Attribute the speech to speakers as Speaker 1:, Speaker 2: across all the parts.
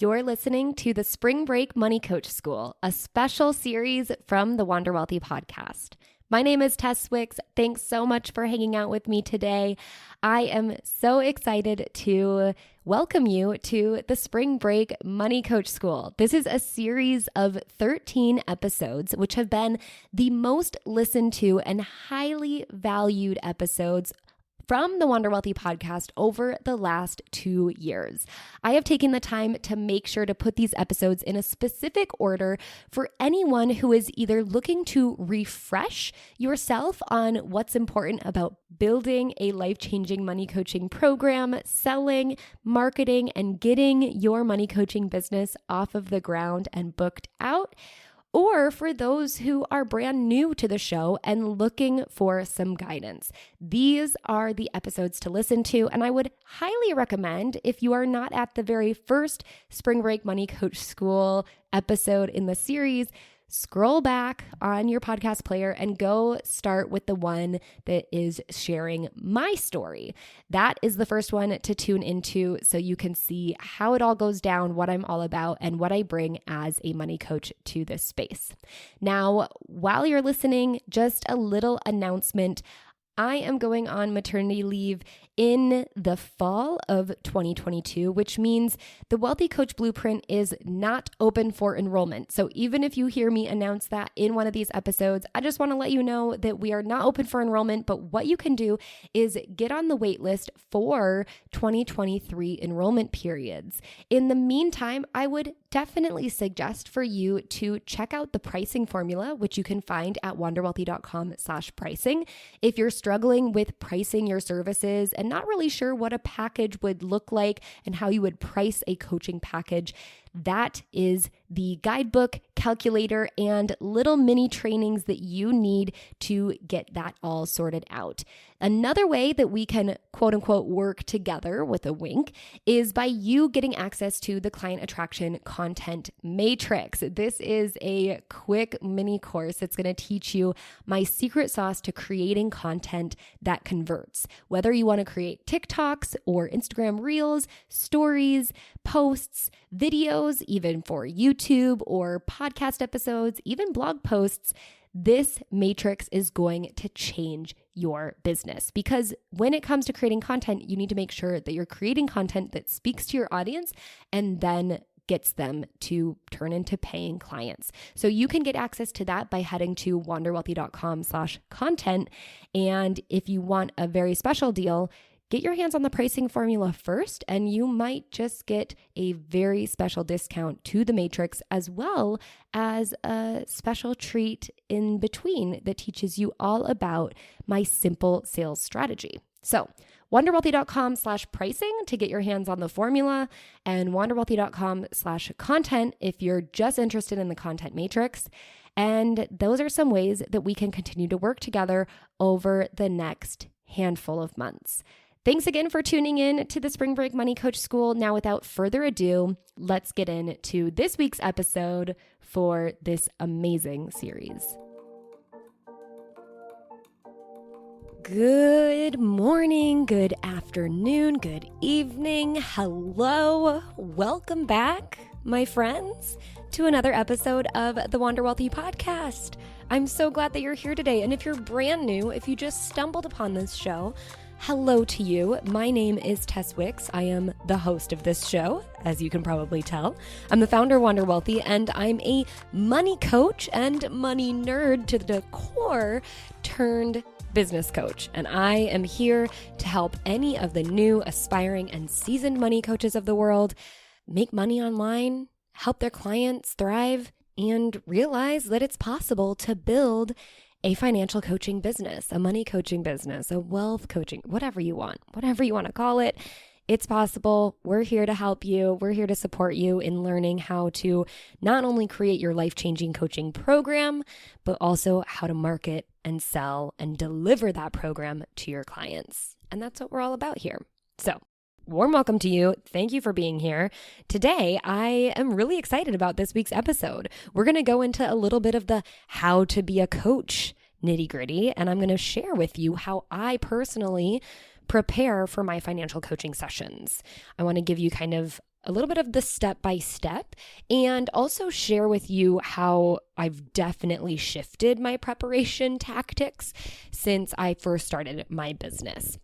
Speaker 1: You're listening to the Spring Break Money Coach School, a special series from the Wander Wealthy podcast. My name is Tess. Thanks so much for hanging out with me today. I am so excited to welcome you to the Spring Break Money Coach School. This is a series of 13 episodes, which have been the most listened to and highly valued episodes from the Wander Wealthy podcast over the last 2 years. I have taken the time to make sure to put these episodes in a specific order for anyone who is either looking to refresh yourself on what's important about building a life-changing money coaching program, selling, marketing, and getting your money coaching business off of the ground and booked out, or for those who are brand new to the show and looking for some guidance. These are the episodes to listen to, and I would highly recommend, if you are not at the very first Spring Break Money Coach School episode in the series, scroll back on your podcast player and go start with the one that is sharing my story. That is the first one to tune into so you can see how it all goes down, what I'm all about, and what I bring as a money coach to this space. Now, while you're listening, just a little announcement. I am going on maternity leave in the fall of 2022, which means the Wealthy Coach Blueprint is not open for enrollment. So even if you hear me announce that in one of these episodes, I just want to let you know that we are not open for enrollment, but what you can do is get on the wait list for 2023 enrollment periods. In the meantime, I would definitely suggest for you to check out the pricing formula, which you can find at wanderwealthy.com/pricing. If you're struggling with pricing your services and not really sure what a package would look like and how you would price a coaching package, that is the guidebook, calculator, and little mini trainings that you need to get that all sorted out. Another way that we can quote unquote work together with a wink is by you getting access to the Client Attraction Content Matrix. This is a quick mini course that's going to teach you my secret sauce to creating content that converts. Whether you want to create TikToks or Instagram Reels, stories, posts, videos, even for YouTube or podcast episodes, even blog posts, this matrix is going to change your business. Because when it comes to creating content, you need to make sure that you're creating content that speaks to your audience and then gets them to turn into paying clients. So you can get access to that by heading to wanderwealthy.com/content. And if you want a very special deal, get your hands on the pricing formula first, and you might just get a very special discount to the matrix, as well as a special treat in between that teaches you all about my simple sales strategy. So wanderwealthy.com/pricing to get your hands on the formula, and wanderwealthy.com/content if you're just interested in the content matrix. And those are some ways that we can continue to work together over the next handful of months. Thanks again for tuning in to the Spring Break Money Coach School. Now, without further ado, let's get into this week's episode for this amazing series. Good morning, good afternoon, good evening. Hello. Welcome back, my friends, to another episode of the Wander Wealthy podcast. I'm so glad that you're here today. And if you're brand new, if you just stumbled upon this show, hello to you. My name is Tess. I am the host of this show, as you can probably tell. I'm the founder of Wander Wealthy, and I'm a money coach and money nerd to the core turned business coach. And I am here to help any of the new, aspiring, and seasoned money coaches of the world make money online, help their clients thrive, and realize that it's possible to build a financial coaching business, a money coaching business, a wealth coaching, whatever you want to call it. It's possible. We're here to help you. We're here to support you in learning how to not only create your life-changing coaching program, but also how to market and sell and deliver that program to your clients. And that's what we're all about here. So, warm welcome to you. Thank you for being here. Today, I am really excited about this week's episode. We're going to go into a little bit of the how to be a coach nitty-gritty, and I'm going to share with you how I personally prepare for my financial coaching sessions. I want to give you kind of a little bit of the step-by-step and also share with you how I've definitely shifted my preparation tactics since I first started my business.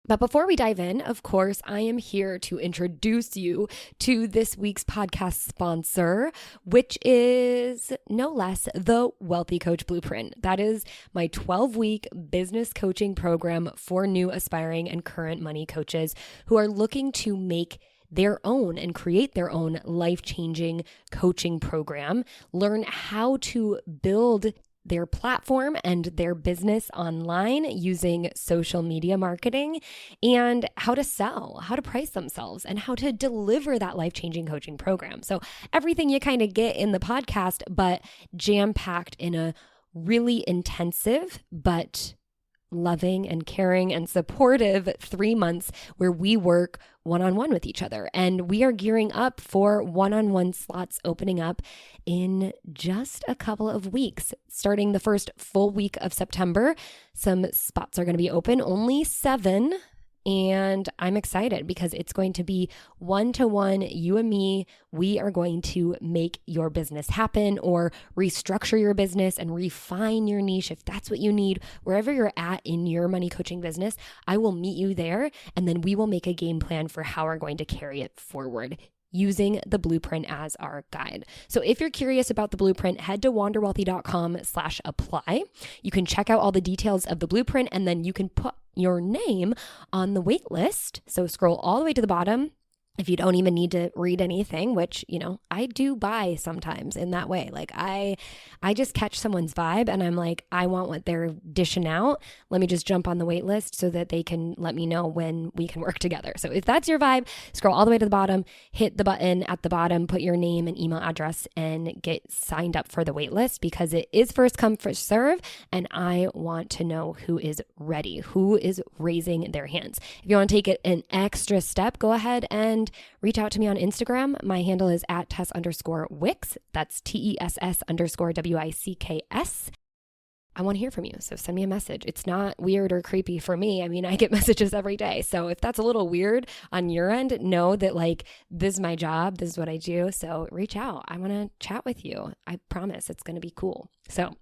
Speaker 1: But before we dive in, of course, I am here to introduce you to this week's podcast sponsor, which is no less the Wealthy Coach Blueprint. That is my 12-week business coaching program for new aspiring and current money coaches who are looking to make their own and create their own life-changing coaching program, learn how to build their platform and their business online using social media marketing, and how to sell, how to price themselves, and how to deliver that life-changing coaching program. So everything you kind of get in the podcast, but jam-packed in a really intensive but loving and caring and supportive 3 months where we work one-on-one with each other. And we are gearing up for one-on-one slots opening up in just a couple of weeks. Starting the first full week of September, some spots are going to be open, only 7. And I'm excited because it's going to be one-to-one, you and me. We are going to make your business happen or restructure your business and refine your niche if that's what you need. Wherever you're at in your money coaching business, I will meet you there, and then we will make a game plan for how we're going to carry it forward using the blueprint as our guide. So if you're curious about the blueprint, head to wanderwealthy.com/apply. You can check out all the details of the blueprint, and then you can put your name on the wait list. So scroll all the way to the bottom. If you don't even need to read anything, which, I do buy sometimes in that way. Like I just catch someone's vibe and I'm like, I want what they're dishing out. Let me just jump on the wait list so that they can let me know when we can work together. So if that's your vibe, scroll all the way to the bottom, hit the button at the bottom, put your name and email address, and get signed up for the wait list because it is first come, first serve. And I want to know who is ready, who is raising their hands. If you want to take it an extra step, go ahead and reach out to me on Instagram. My handle is at Tess_Wicks. That's TESS_WICKS. I want to hear from you. So send me a message. It's not weird or creepy for me. I mean, I get messages every day. So if that's a little weird on your end, know that this is my job. This is what I do. So reach out. I want to chat with you. I promise it's going to be cool. So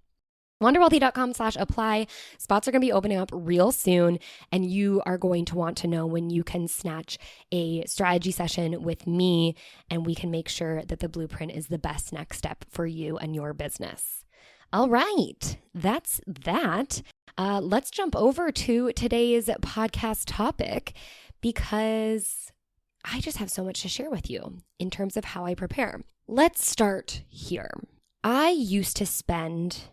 Speaker 1: wanderwealthy.com/apply. Spots are going to be opening up real soon, and you are going to want to know when you can snatch a strategy session with me, and we can make sure that the blueprint is the best next step for you and your business. All right, that's that. Let's jump over to today's podcast topic because I just have so much to share with you in terms of how I prepare. Let's start here. I used to spend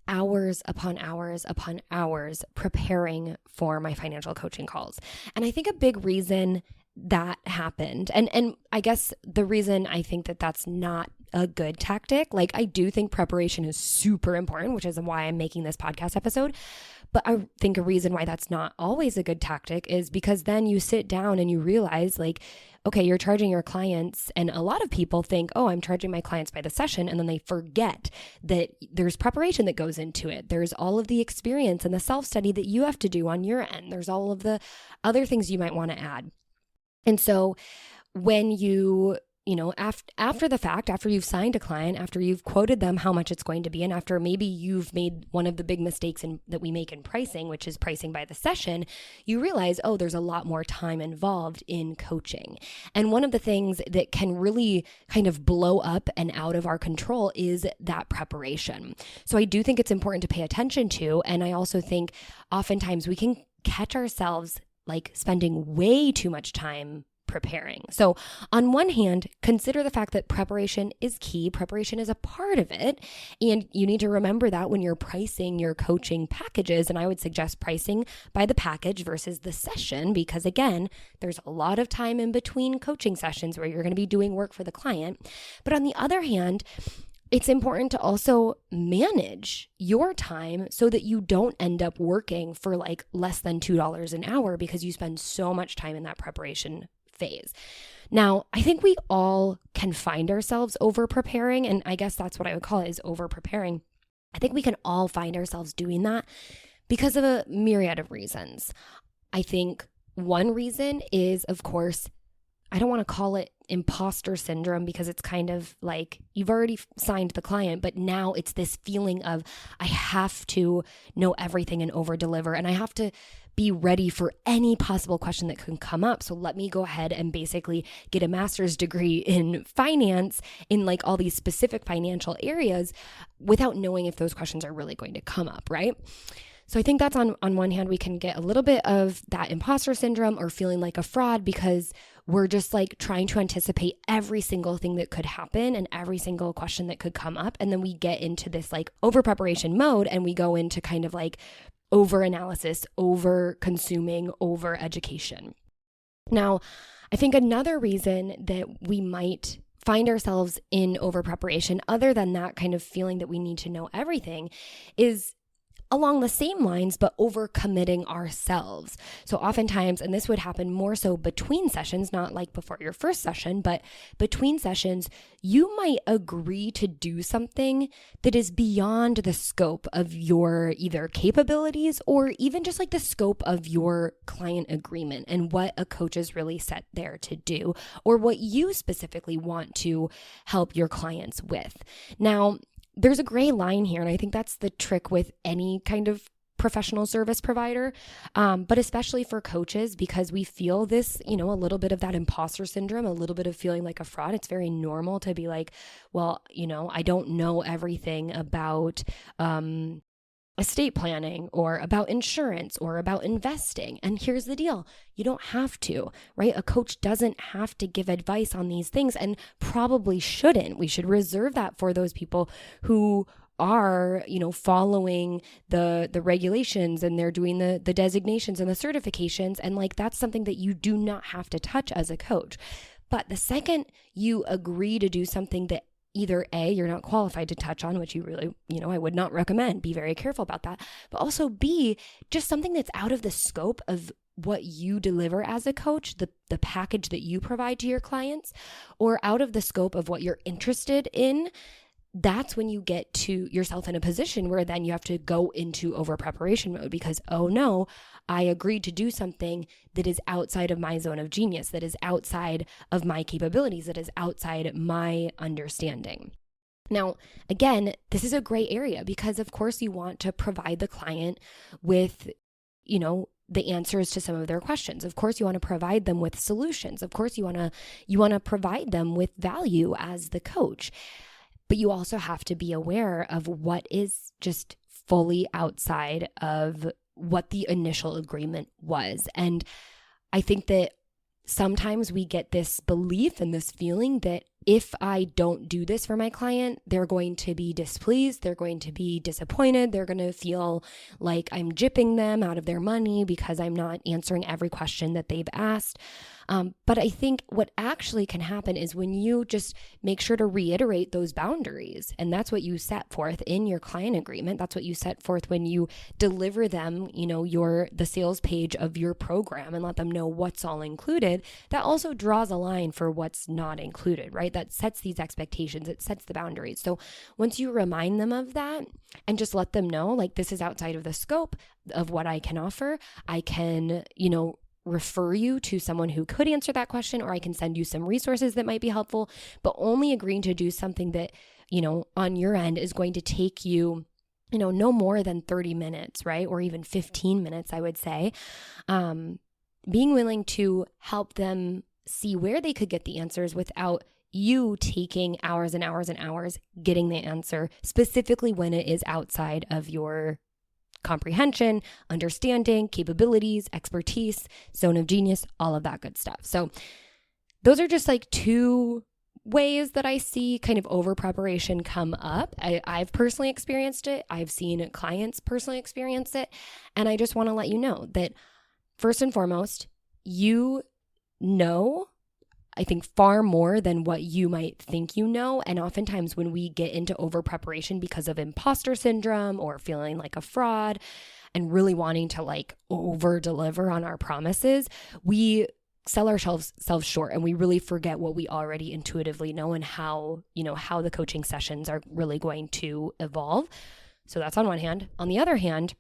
Speaker 1: hours upon hours upon hours preparing for my financial coaching calls. And I think a big reason that happened, and I guess the reason I think that that's not a good tactic, I do think preparation is super important, which is why I'm making this podcast episode. But I think a reason why that's not always a good tactic is because then you sit down and you realize okay, you're charging your clients, and a lot of people think, oh, I'm charging my clients by the session, and then they forget that there's preparation that goes into it. There's all of the experience and the self-study that you have to do on your end. There's all of the other things you might want to add. And so when you after the fact, after you've signed a client, after you've quoted them how much it's going to be, and after maybe you've made one of the big mistakes that we make in pricing, which is pricing by the session, you realize, oh, there's a lot more time involved in coaching. And one of the things that can really kind of blow up and out of our control is that preparation. So I do think it's important to pay attention to, and I also think oftentimes we can catch ourselves spending way too much time preparing. So on one hand, consider the fact that preparation is key. Preparation is a part of it. And you need to remember that when you're pricing your coaching packages. And I would suggest pricing by the package versus the session, because again, there's a lot of time in between coaching sessions where you're going to be doing work for the client. But on the other hand, it's important to also manage your time so that you don't end up working for less than $2 an hour because you spend so much time in that preparation phase. Now, I think we all can find ourselves over preparing, and I guess that's what I would call it, is over preparing. I think we can all find ourselves doing that because of a myriad of reasons. I think one reason is, of course, I don't want to call it imposter syndrome because it's kind of like you've already signed the client, but now it's this feeling of I have to know everything and over deliver, and I have to be ready for any possible question that can come up. So let me go ahead and basically get a master's degree in finance in like all these specific financial areas without knowing if those questions are really going to come up, right? So I think that's on one hand, we can get a little bit of that imposter syndrome or feeling like a fraud because we're just like trying to anticipate every single thing that could happen and every single question that could come up. And then we get into this like over preparation mode and we go into kind of like over analysis, over consuming, over education. Now, I think another reason that we might find ourselves in over preparation, other than that kind of feeling that we need to know everything, is along the same lines, but overcommitting ourselves. So oftentimes, and this would happen more so between sessions, not like before your first session, but between sessions, you might agree to do something that is beyond the scope of your either capabilities or even just like the scope of your client agreement and what a coach is really set there to do, or what you specifically want to help your clients with. Now, there's a gray line here, and I think that's the trick with any kind of professional service provider, but especially for coaches, because we feel this, a little bit of that imposter syndrome, a little bit of feeling like a fraud. It's very normal to be like, well, I don't know everything about estate planning or about insurance or about investing. And here's the deal. You don't have to, right? A coach doesn't have to give advice on these things and probably shouldn't. We should reserve that for those people who are, following the regulations and they're doing the designations and the certifications. And like, that's something that you do not have to touch as a coach. But the second you agree to do something that either A, you're not qualified to touch on, which you really, I would not recommend. Be very careful about that. But also B, just something that's out of the scope of what you deliver as a coach, the package that you provide to your clients, or out of the scope of what you're interested in. That's when you get to yourself in a position where then you have to go into over preparation mode because, oh no, I agreed to do something that is outside of my zone of genius, that is outside of my capabilities, that is outside my understanding. Now, again, this is a gray area because of course you want to provide the client with, the answers to some of their questions. Of course, you want to provide them with solutions. Of course, you want to provide them with value as the coach. But you also have to be aware of what is just fully outside of what the initial agreement was. And I think that sometimes we get this belief and this feeling that if I don't do this for my client, they're going to be displeased, they're going to be disappointed, they're going to feel like I'm gypping them out of their money because I'm not answering every question that they've asked. But I think what actually can happen is when you just make sure to reiterate those boundaries, and that's what you set forth in your client agreement. That's what you set forth when you deliver them, the sales page of your program and let them know what's all included. That also draws a line for what's not included, right? That sets these expectations. It sets the boundaries. So once you remind them of that and just let them know, like, this is outside of the scope of what I can offer, I can, refer you to someone who could answer that question, or I can send you some resources that might be helpful, but only agreeing to do something that, on your end is going to take you, no more than 30 minutes, right? Or even 15 minutes, I would say. Being willing to help them see where they could get the answers without you taking hours and hours and hours getting the answer, specifically when it is outside of your comprehension, understanding, capabilities, expertise, zone of genius, all of that good stuff. So those are just like two ways that I see kind of over preparation come up. I've personally experienced it. I've seen clients personally experience it. And I just want to let you know that first and foremost, I think far more than what you might think you know. And oftentimes when we get into over preparation because of imposter syndrome or feeling like a fraud and really wanting to like over deliver on our promises, we sell ourselves short and we really forget what we already intuitively know and how the coaching sessions are really going to evolve. So that's on one hand. On the other hand,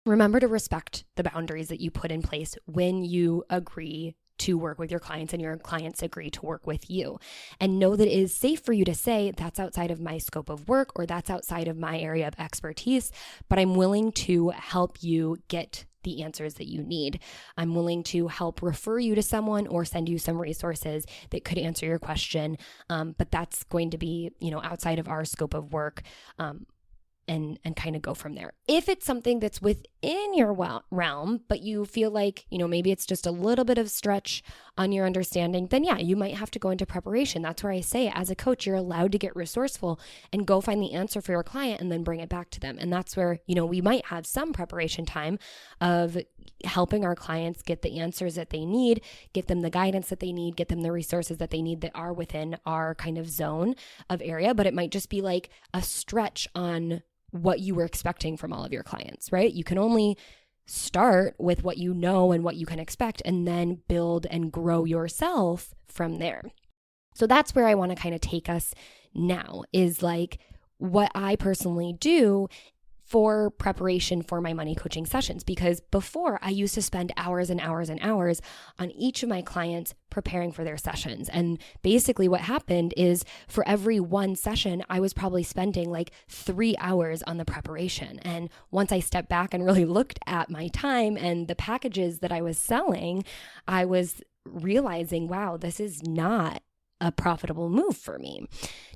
Speaker 1: remember to respect the boundaries that you put in place when you agree to work with your clients and your clients agree to work with you. And know that it is safe for you to say, that's outside of my scope of work or that's outside of my area of expertise, but I'm willing to help you get the answers that you need. I'm willing to help refer you to someone or send you some resources that could answer your question. But that's going to be, outside of our scope of work. And kind of go from there. If it's something that's within your realm, but you feel like, maybe it's just a little bit of stretch on your understanding, then yeah, you might have to go into preparation. That's where I say, as a coach, you're allowed to get resourceful and go find the answer for your client and then bring it back to them. And that's where, we might have some preparation time of helping our clients get the answers that they need, get them the guidance that they need, get them the resources that they need that are within our kind of zone of area. But it might just be like a stretch on what you were expecting from all of your clients, right? You can only start with what you know and what you can expect, and then build and grow yourself from there. So that's where I want to kind of take us now, is like what I personally do for preparation for my money coaching sessions. Because before, I used to spend hours and hours and hours on each of my clients preparing for their sessions. And basically what happened is, for every one session, I was probably spending like 3 hours on the preparation. And once I stepped back and really looked at my time and the packages that I was selling, I was realizing, wow, this is not a profitable move for me.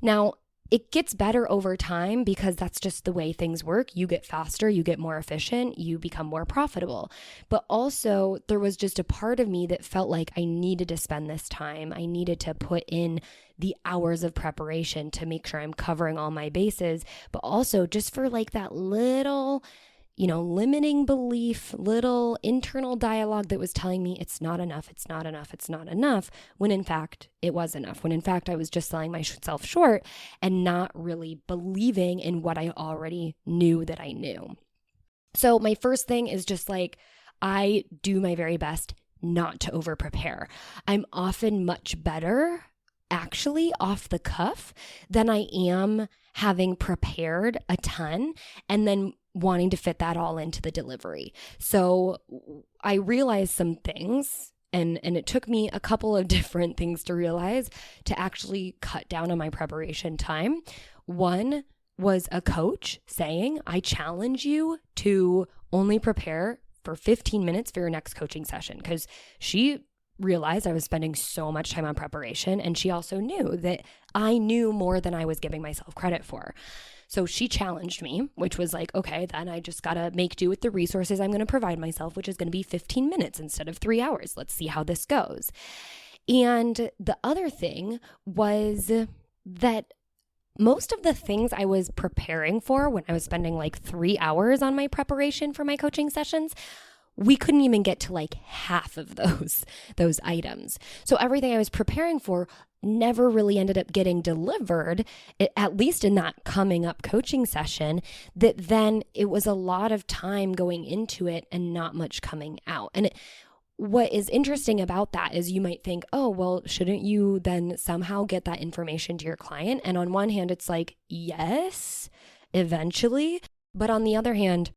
Speaker 1: Now, it gets better over time because that's just the way things work. You get faster, you get more efficient, you become more profitable. But also, there was just a part of me that felt like I needed to spend this time. I needed to put in the hours of preparation to make sure I'm covering all my bases, but also just for like that little, limiting belief, little internal dialogue that was telling me it's not enough, it's not enough, it's not enough, when in fact it was enough, when in fact I was just selling myself short and not really believing in what I already knew that I knew. So my first thing is just like, I do my very best not to over prepare. I'm often much better actually off the cuff than I am having prepared a ton and then wanting to fit that all into the delivery. So I realized some things, and it took me a couple of different things to realize to actually cut down on my preparation time. One was a coach saying, I challenge you to only prepare for 15 minutes for your next coaching session, because she realized I was spending so much time on preparation, and she also knew that I knew more than I was giving myself credit for. So she challenged me, which was like, okay, then I just got to make do with the resources I'm going to provide myself, which is going to be 15 minutes instead of 3 hours. Let's see how this goes. And the other thing was that most of the things I was preparing for when I was spending like 3 hours on my preparation for my coaching sessions, we couldn't even get to like half of those items. So everything I was preparing for never really ended up getting delivered, at least in that coming up coaching session, that then it was a lot of time going into it and not much coming out. And what is interesting about that is you might think, oh, well, shouldn't you then somehow get that information to your client? And on one hand, it's like, yes, eventually. But on the other hand,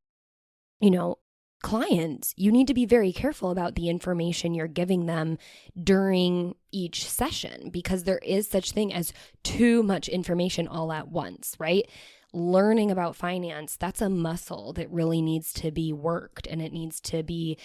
Speaker 1: clients, you need to be very careful about the information you're giving them during each session, because there is such thing as too much information all at once, right? Learning about finance, that's a muscle that really needs to be worked, and it needs to be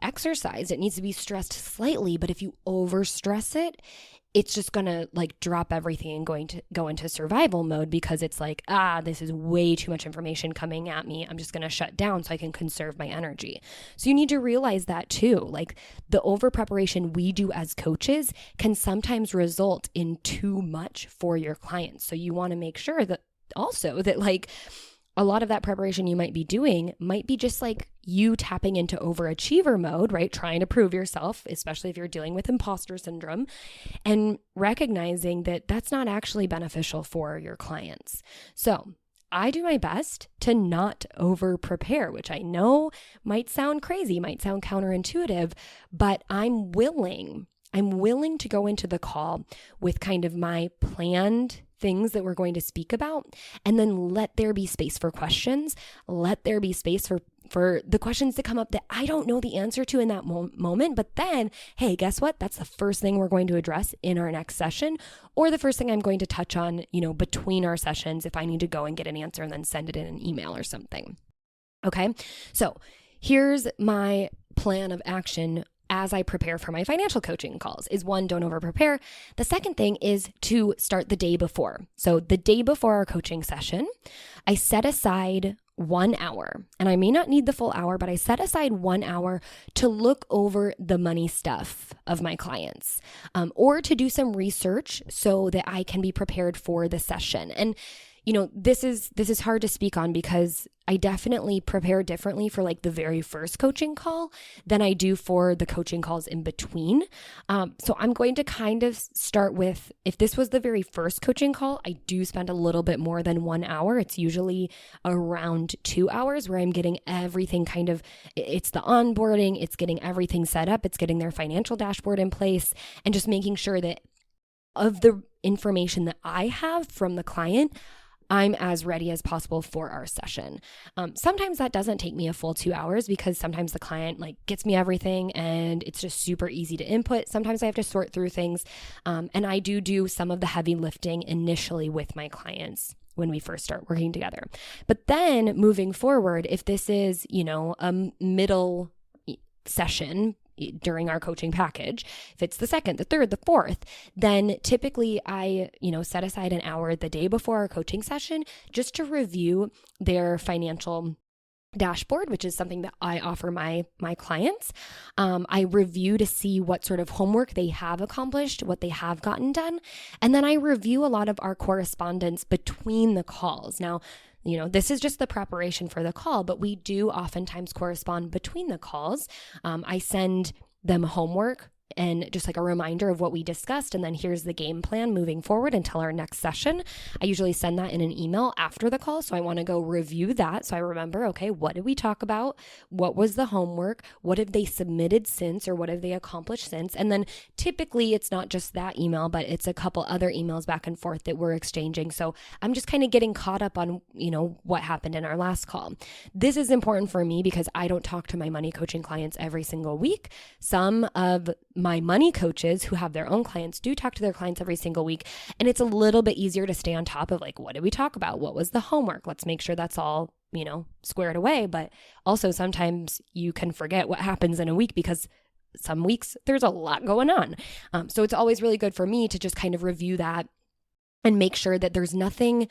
Speaker 1: exercised. It needs to be stressed slightly, but if you overstress it, it's just going to like drop everything and go into survival mode, because it's like, this is way too much information coming at me. I'm just going to shut down so I can conserve my energy. So you need to realize that too. Like, the over preparation we do as coaches can sometimes result in too much for your clients. So you want to make sure that also that like a lot of that preparation you might be doing might be just like you tapping into overachiever mode, right? Trying to prove yourself, especially if you're dealing with imposter syndrome, and recognizing that that's not actually beneficial for your clients. So I do my best to not over prepare, which I know might sound crazy, might sound counterintuitive, but I'm willing to go into the call with kind of my planned things that we're going to speak about, and then let there be space for questions, let there be space for for the questions to come up that I don't know the answer to in that moment. But then, hey, guess what? That's the first thing we're going to address in our next session, or the first thing I'm going to touch on, between our sessions if I need to go and get an answer and then send it in an email or something. Okay. So here's my plan of action as I prepare for my financial coaching calls is 1, don't overprepare. The second thing is to start the day before. So the day before our coaching session, I set aside 1 hour, and I may not need the full hour, but I set aside 1 hour to look over the money stuff of my clients, or to do some research so that I can be prepared for the session. And this is hard to speak on because I definitely prepare differently for like the very first coaching call than I do for the coaching calls in between. So I'm going to kind of start with, if this was the very first coaching call, I do spend a little bit more than 1 hour. It's usually around 2 hours where I'm getting everything it's the onboarding, it's getting everything set up, it's getting their financial dashboard in place, and just making sure that of the information that I have from the client, I'm as ready as possible for our session. Sometimes that doesn't take me a full 2 hours because sometimes the client gets me everything and it's just super easy to input. Sometimes I have to sort through things. And I do some of the heavy lifting initially with my clients when we first start working together. But then moving forward, if this is, a middle session during our coaching package, if it's the second, the third, the fourth, then typically I, set aside an hour the day before our coaching session just to review their financial dashboard, which is something that I offer my clients. I review to see what sort of homework they have accomplished, what they have gotten done. And then I review a lot of our correspondence between the calls. Now, this is just the preparation for the call, but we do oftentimes correspond between the calls. I send them homework and just a reminder of what we discussed. And then here's the game plan moving forward until our next session. I usually send that in an email after the call. So I want to go review that. So I remember, okay, what did we talk about? What was the homework? What have they submitted since, or what have they accomplished since? And then typically it's not just that email, but it's a couple other emails back and forth that we're exchanging. So I'm just kind of getting caught up on, what happened in our last call. This is important for me because I don't talk to my money coaching clients every single week. Some of my money coaches who have their own clients do talk to their clients every single week. And it's a little bit easier to stay on top of what did we talk about? What was the homework? Let's make sure that's all, squared away. But also sometimes you can forget what happens in a week because some weeks there's a lot going on. So it's always really good for me to just kind of review that and make sure that there's nothing,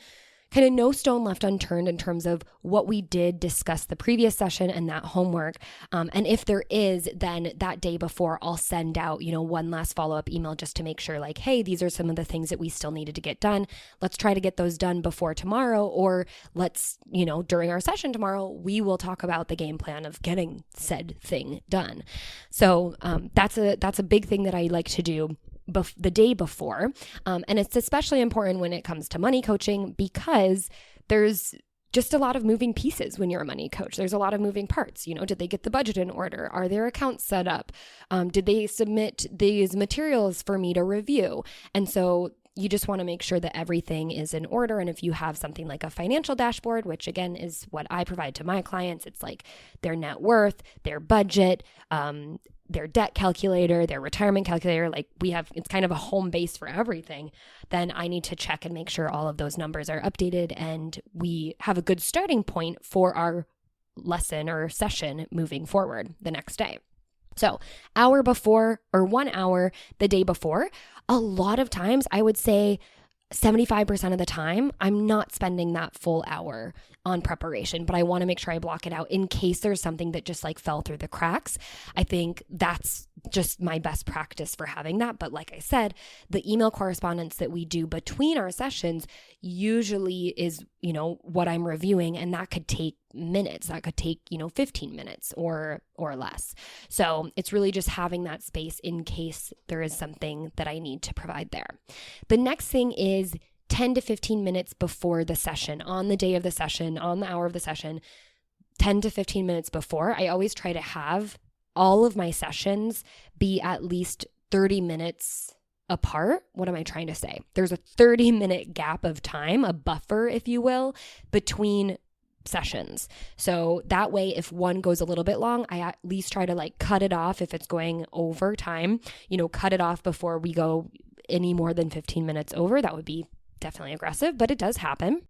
Speaker 1: kind of no stone left unturned in terms of what we did discuss the previous session and that homework. And if there is, then that day before I'll send out, one last follow-up email just to make sure hey, these are some of the things that we still needed to get done. Let's try to get those done before tomorrow, or let's, during our session tomorrow, we will talk about the game plan of getting said thing done. So that's a big thing that I like to do the day before. And it's especially important when it comes to money coaching because there's just a lot of moving pieces when you're a money coach. There's a lot of moving parts. Did they get the budget in order? Are their accounts set up? Did they submit these materials for me to review? And so you just want to make sure that everything is in order. And if you have something like a financial dashboard, which again is what I provide to my clients, it's their net worth, their budget, their debt calculator, their retirement calculator, it's kind of a home base for everything, then I need to check and make sure all of those numbers are updated and we have a good starting point for our lesson or session moving forward the next day. So hour before, or 1 hour the day before, a lot of times I would say 75% of the time, I'm not spending that full hour on preparation, but I want to make sure I block it out in case there's something that just fell through the cracks. I think that's just my best practice for having that. But like I said, the email correspondence that we do between our sessions usually is, what I'm reviewing, and that could take minutes. That could take, 15 minutes or less. So it's really just having that space in case there is something that I need to provide there. The next thing is 10 to 15 minutes before the session, on the day of the session, on the hour of the session, 10 to 15 minutes before, I always try to have all of my sessions be at least 30 minutes apart. What am I trying to say? There's a 30-minute gap of time, a buffer, if you will, between sessions. So that way, if one goes a little bit long, I at least try to like cut it off if it's going over time, cut it off before we go any more than 15 minutes over. That would be definitely aggressive, but it does happen.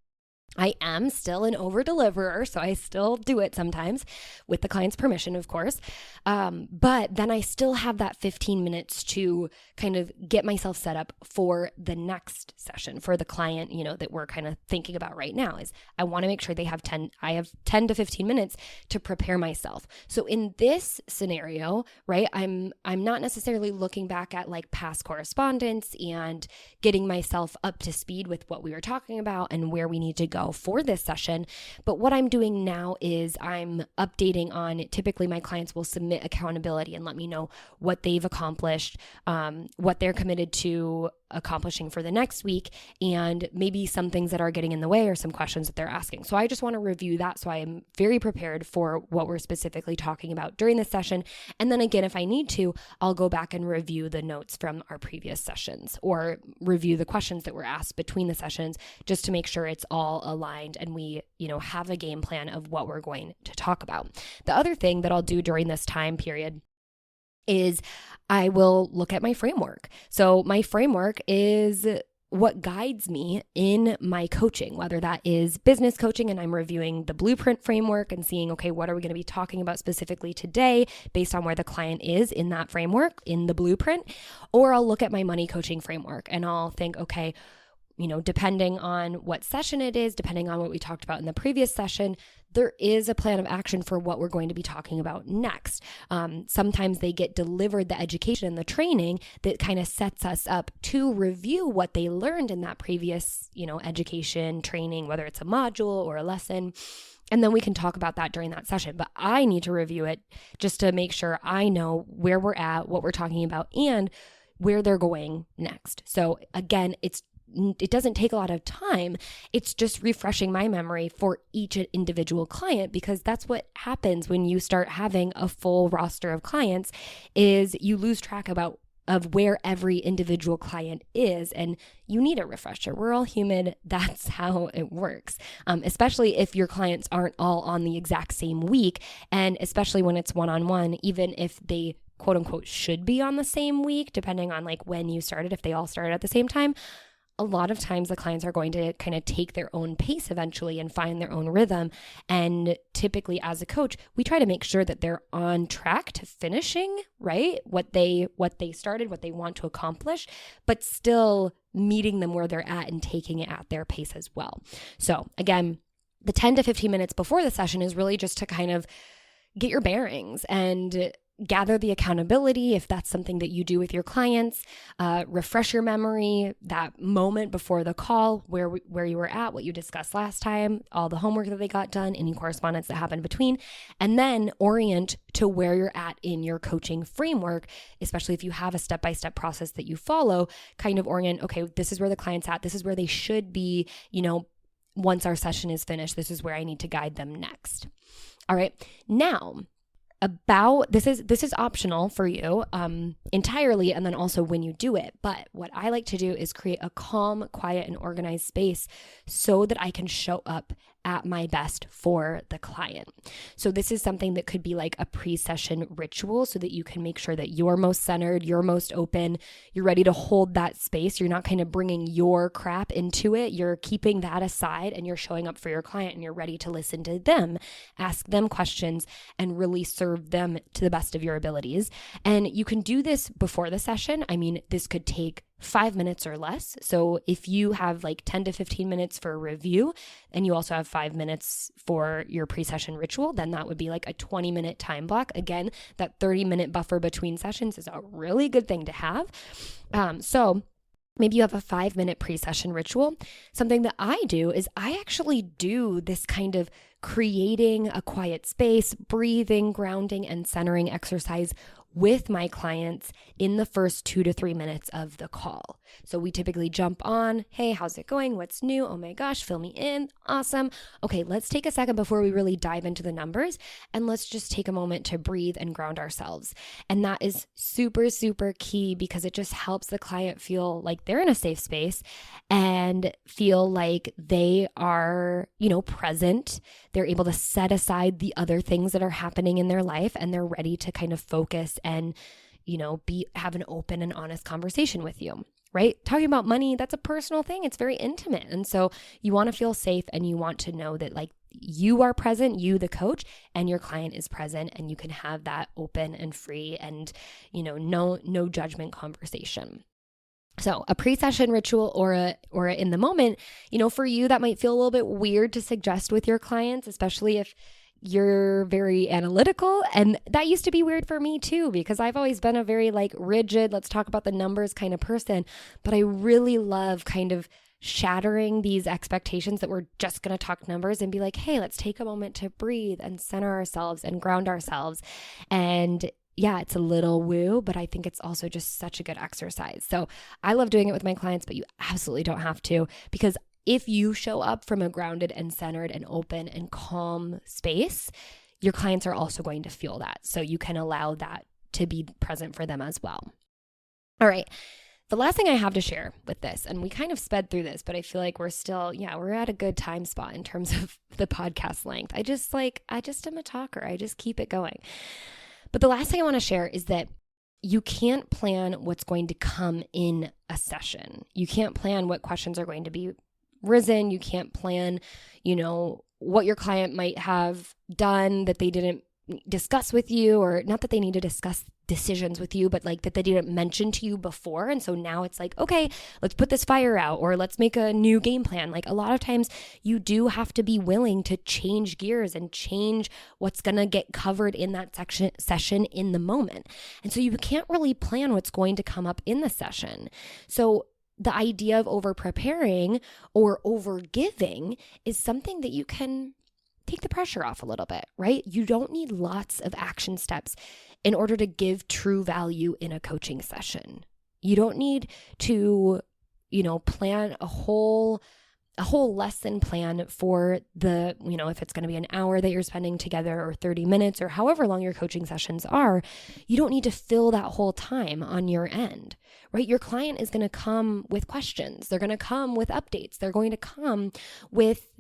Speaker 1: I am still an over-deliverer, so I still do it sometimes with the client's permission, of course. But then I still have that 15 minutes to kind of get myself set up for the next session for the client, that we're kind of thinking about right now is I want to make sure I have 10 to 15 minutes to prepare myself. So in this scenario, right, I'm not necessarily looking back at like past correspondence and getting myself up to speed with what we were talking about and where we need to go for this session. But what I'm doing now is I'm updating on, typically my clients will submit accountability and let me know what they've accomplished, what they're committed to accomplishing for the next week, and maybe some things that are getting in the way or some questions that they're asking. So I just want to review that so I am very prepared for what we're specifically talking about during this session. And then again, if I need to, I'll go back and review the notes from our previous sessions or review the questions that were asked between the sessions just to make sure it's all aligned and we, have a game plan of what we're going to talk about. The other thing that I'll do during this time period is I will look at my framework. So my framework is what guides me in my coaching, whether that is business coaching and I'm reviewing the blueprint framework and seeing, okay, what are we going to be talking about specifically today based on where the client is in that framework, in the blueprint, or I'll look at my money coaching framework and I'll think, okay, depending on what session it is, depending on what we talked about in the previous session, there is a plan of action for what we're going to be talking about next. Sometimes they get delivered the education and the training that kind of sets us up to review what they learned in that previous, education, training, whether it's a module or a lesson. And then we can talk about that during that session. But I need to review it just to make sure I know where we're at, what we're talking about, and where they're going next. So again, it doesn't take a lot of time. It's just refreshing my memory for each individual client, because that's what happens when you start having a full roster of clients is you lose track of where every individual client is, and you need a refresher. We're all human. That's how it works, especially if your clients aren't all on the exact same week, and especially when it's one-on-one, even if they quote unquote should be on the same week, depending on like when you started, if they all started at the same time. A lot of times the clients are going to kind of take their own pace eventually and find their own rhythm. And typically as a coach, we try to make sure that they're on track to finishing, right? What they started, what they want to accomplish, but still meeting them where they're at and taking it at their pace as well. So again, the 10 to 15 minutes before the session is really just to kind of get your bearings and gather the accountability if that's something that you do with your clients, refresh your memory, that moment before the call, where you were at, what you discussed last time, all the homework that they got done, any correspondence that happened between, and then orient to where you're at in your coaching framework, especially if you have a step-by-step process that you follow, kind of orient, okay, this is where the client's at, this is where they should be, once our session is finished, this is where I need to guide them next. All right, now, this is optional for you entirely, and then also when you do it. But what I like to do is create a calm, quiet, and organized space so that I can show up at my best for the client. So this is something that could be like a pre-session ritual so that you can make sure that you're most centered, you're most open, you're ready to hold that space. You're not kind of bringing your crap into it. You're keeping that aside and you're showing up for your client and you're ready to listen to them, ask them questions, and really serve them to the best of your abilities. And you can do this before the session. I mean, this could take 5 minutes or less. So if you have like 10 to 15 minutes for a review and you also have 5 minutes for your pre-session ritual, then that would be like a 20-minute time block. Again, that 30-minute buffer between sessions is a really good thing to have. So maybe you have a 5-minute pre-session ritual. Something that I do is I actually do this kind of creating a quiet space, breathing, grounding, and centering exercise with my clients in the first 2 to 3 minutes of the call. So we typically jump on, hey, how's it going? What's new? Oh my gosh, fill me in. Awesome. Okay, let's take a second before we really dive into the numbers, and let's just take a moment to breathe and ground ourselves. And that is super, super key, because it just helps the client feel like they're in a safe space and feel like they are, present. They're able to set aside the other things that are happening in their life, and they're ready to kind of focus and, have an open and honest conversation with you, right? Talking about money, that's a personal thing. It's very intimate. And so you want to feel safe, and you want to know that you are present, you, the coach, and your client is present, and you can have that open and free and, no judgment conversation. So a pre-session ritual or a in the moment, for you, that might feel a little bit weird to suggest with your clients, especially if you're very analytical. And that used to be weird for me too, because I've always been a very rigid, let's talk about the numbers kind of person. But I really love kind of shattering these expectations that we're just going to talk numbers and be like, hey, let's take a moment to breathe and center ourselves and ground ourselves. And yeah, it's a little woo, but I think it's also just such a good exercise. So I love doing it with my clients, but you absolutely don't have to, because if you show up from a grounded and centered and open and calm space, your clients are also going to feel that. So you can allow that to be present for them as well. All right. The last thing I have to share with this, and we kind of sped through this, but I feel like we're at a good time spot in terms of the podcast length. I just am a talker. I just keep it going. But the last thing I want to share is that you can't plan what's going to come in a session. You can't plan what questions are going to be risen. You can't plan, what your client might have done that they didn't discuss with you, or not that they need to discuss decisions with you, but that they didn't mention to you before. And so now it's okay, let's put this fire out, or let's make a new game plan. A lot of times you do have to be willing to change gears and change what's going to get covered in that session in the moment. And so you can't really plan what's going to come up in the session. So the idea of over preparing or over giving is something that you can take the pressure off a little bit, right? You don't need lots of action steps in order to give true value in a coaching session. You don't need to, plan a whole lesson plan for the, if it's going to be an hour that you're spending together, or 30 minutes, or however long your coaching sessions are. You don't need to fill that whole time on your end, right? Your client is going to come with questions. They're going to come with updates. They're going to come with,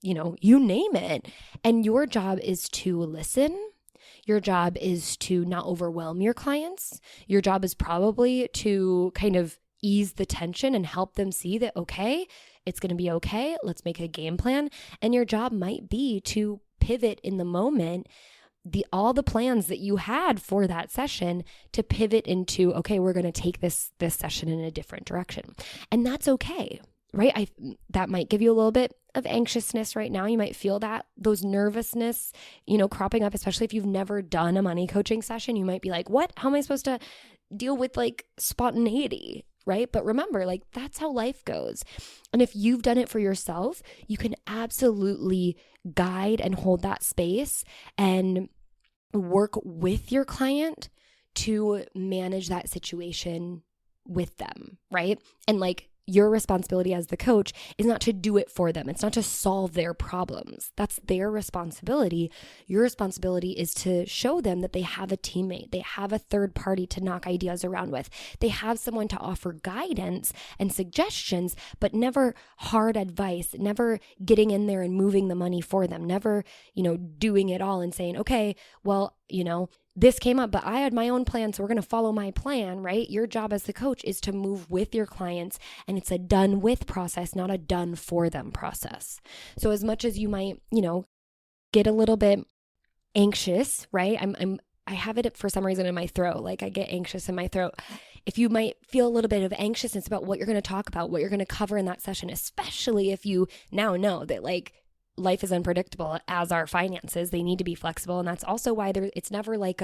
Speaker 1: you name it. And your job is to listen. Your job is to not overwhelm your clients. Your job is probably to kind of ease the tension and help them see that, okay, it's going to be okay. Let's make a game plan. And your job might be to pivot in the moment all the plans that you had for that session, to pivot into, okay, we're going to take this session in a different direction. And that's okay, right? That might give you a little bit of anxiousness right now. You might feel those nervousness, cropping up, especially if you've never done a money coaching session. You might be like, what? How am I supposed to deal with spontaneity? Right? But remember, that's how life goes. And if you've done it for yourself, you can absolutely guide and hold that space and work with your client to manage that situation with them, right? And your responsibility as the coach is not to do it for them. It's not to solve their problems. That's their responsibility. Your responsibility is to show them that they have a teammate. They have a third party to knock ideas around with. They have someone to offer guidance and suggestions, but never hard advice, never getting in there and moving the money for them, never, doing it all and saying, okay, well, this came up, but I had my own plan, so we're going to follow my plan, right? Your job as the coach is to move with your clients, and it's a done with process, not a done for them process. So as much as you might, get a little bit anxious, right? I have it for some reason in my throat. I get anxious in my throat. If you might feel a little bit of anxiousness about what you're going to talk about, what you're going to cover in that session, especially if you now know that life is unpredictable, as are finances. They need to be flexible. And that's also why it's never like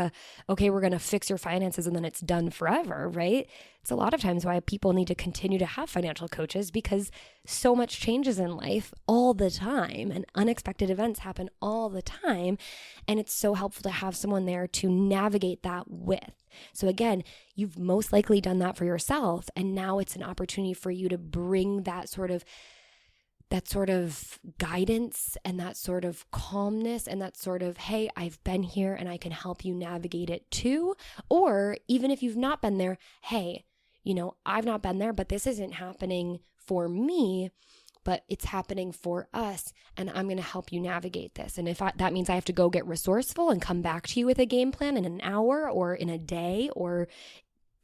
Speaker 1: okay, we're going to fix your finances and then it's done forever, right? It's a lot of times why people need to continue to have financial coaches, because so much changes in life all the time and unexpected events happen all the time. And it's so helpful to have someone there to navigate that with. So again, you've most likely done that for yourself. And now it's an opportunity for you to bring that sort of guidance and that sort of calmness and that sort of, hey, I've been here and I can help you navigate it too. Or even if you've not been there, hey, I've not been there, but this isn't happening for me, but it's happening for us, and I'm going to help you navigate this. And if that means I have to go get resourceful and come back to you with a game plan in an hour or in a day or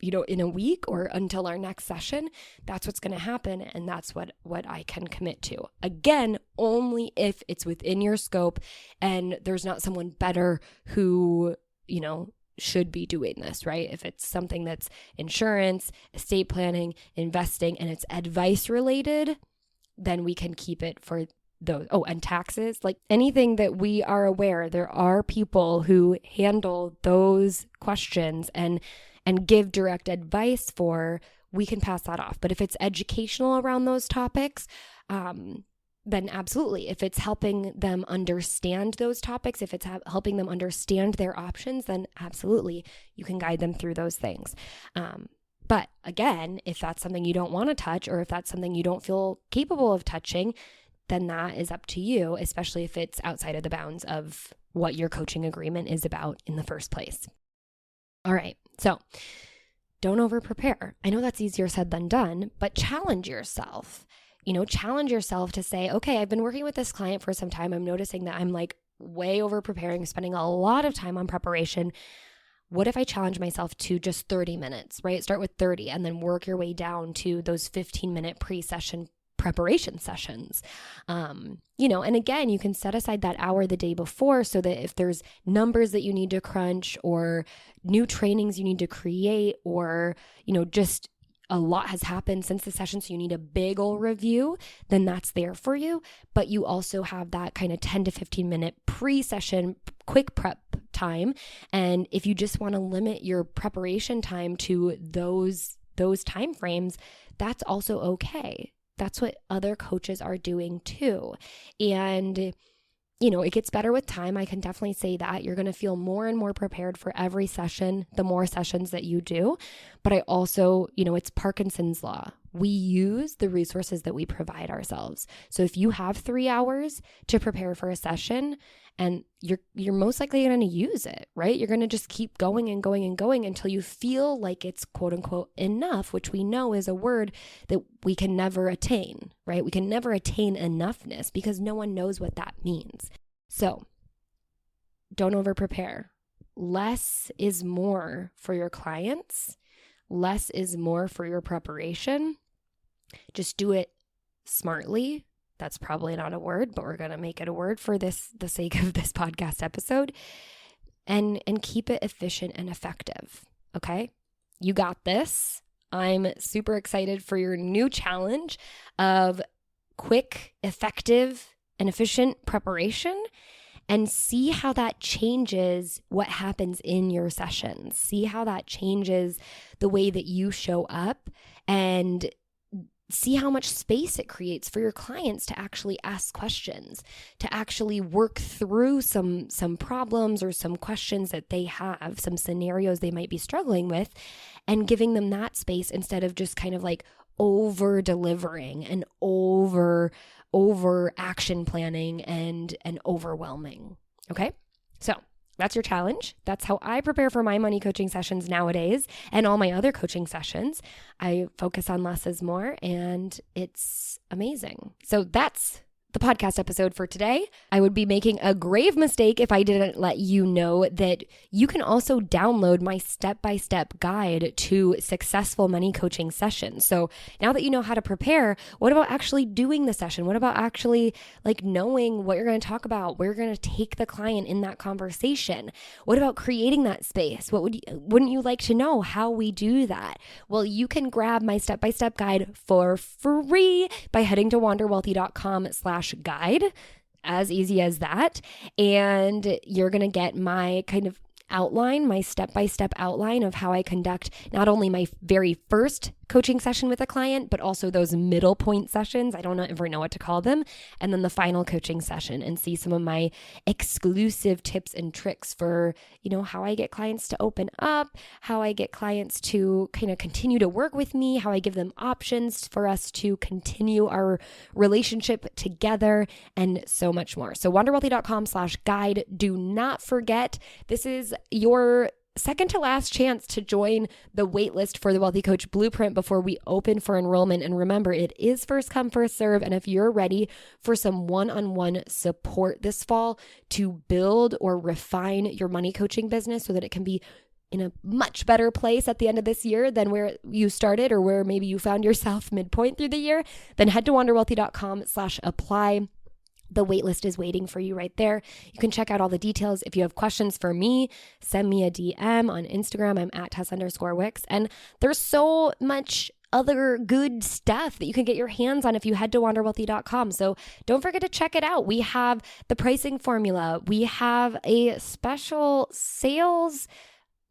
Speaker 1: in a week or until our next session, that's what's going to happen. And that's what I can commit to. Again, only if it's within your scope and there's not someone better who, should be doing this, right? If it's something that's insurance, estate planning, investing, and it's advice related, then we can keep it for those. Oh, and taxes, like anything that we are aware, there are people who handle those questions and give direct advice for, we can pass that off. But if it's educational around those topics, then absolutely. If it's helping them understand those topics, if it's helping them understand their options, then absolutely, you can guide them through those things. But again, if that's something you don't want to touch, or if that's something you don't feel capable of touching, then that is up to you, especially if it's outside of the bounds of what your coaching agreement is about in the first place. All right. So don't over-prepare. I know that's easier said than done, but challenge yourself. Challenge yourself to say, okay, I've been working with this client for some time. I'm noticing that I'm like way over-preparing, spending a lot of time on preparation. What if I challenge myself to just 30 minutes, right? Start with 30 and then work your way down to those 15-minute pre-session preparation sessions. And again, you can set aside that hour the day before so that if there's numbers that you need to crunch or new trainings you need to create, or, just a lot has happened since the session, so you need a big old review, then that's there for you. But you also have that kind of 10 to 15 minute pre-session quick prep time. And if you just want to limit your preparation time to those time frames, that's also okay. That's what other coaches are doing too. And it gets better with time. I can definitely say that. You're going to feel more and more prepared for every session, the more sessions that you do. But I also, it's Parkinson's law. We use the resources that we provide ourselves. So if you have 3 hours to prepare for a session, and you're most likely going to use it, right? You're going to just keep going and going and going until you feel like it's quote unquote enough, which we know is a word that we can never attain, right? We can never attain enoughness because no one knows what that means. So don't over prepare. Less is more for your clients. Less is more for your preparation. Just do it smartly. That's probably not a word, but we're going to make it a word for the sake of this podcast episode, and keep it efficient and effective. Okay? You got this. I'm super excited for your new challenge of quick, effective, and efficient preparation, and see how that changes what happens in your sessions. See how that changes the way that you show up, and see how much space it creates for your clients to actually ask questions, to actually work through some problems or some questions that they have, some scenarios they might be struggling with, and giving them that space instead of just kind of like over delivering and over action planning and overwhelming. Okay? So that's your challenge. That's how I prepare for my money coaching sessions nowadays and all my other coaching sessions. I focus on less is more, and it's amazing. So that's the podcast episode for today. I would be making a grave mistake if I didn't let you know that you can also download my step-by-step guide to successful money coaching sessions. So now that you know how to prepare, what about actually doing the session? What about actually like knowing what you're going to talk about, where you're going to take the client in that conversation? What about creating that space? Wouldn't you like to know how we do that? Well, you can grab my step-by-step guide for free by heading to wanderwealthy.com/guide. as easy as that. And you're going to get my kind of outline, my step-by-step outline of how I conduct not only my very first coaching session with a client, but also those middle point sessions. I don't ever know what to call them. And then the final coaching session, and see some of my exclusive tips and tricks for, how I get clients to open up, how I get clients to kind of continue to work with me, how I give them options for us to continue our relationship together, and so much more. So wanderwealthy.com/guide. Do not forget, this is your second to last chance to join the waitlist for the Wealthy Coach Blueprint before we open for enrollment. And remember, it is first come, first serve. And if you're ready for some one-on-one support this fall to build or refine your money coaching business so that it can be in a much better place at the end of this year than where you started, or where maybe you found yourself midpoint through the year, then head to wanderwealthy.com/apply. The waitlist is waiting for you right there. You can check out all the details. If you have questions for me, send me a DM on Instagram. I'm at Tess_Wicks. And there's so much other good stuff that you can get your hands on if you head to wanderwealthy.com. So don't forget to check it out. We have the pricing formula. We have a special sales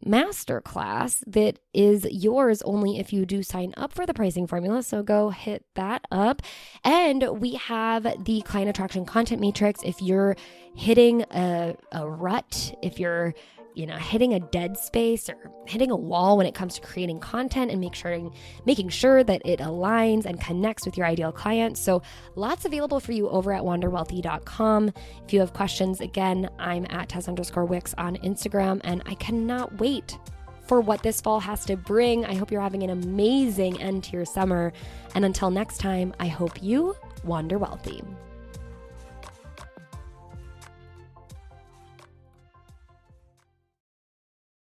Speaker 1: masterclass that is yours only if you do sign up for the pricing formula. So go hit that up. And we have the client attraction content matrix. If you're hitting a rut, if you're hitting a dead space or hitting a wall when it comes to creating content and making sure that it aligns and connects with your ideal client. So lots available for you over at wanderwealthy.com. If you have questions, again, I'm at Tess_Wicks on Instagram, and I cannot wait for what this fall has to bring. I hope you're having an amazing end to your summer. And until next time, I hope you wander wealthy.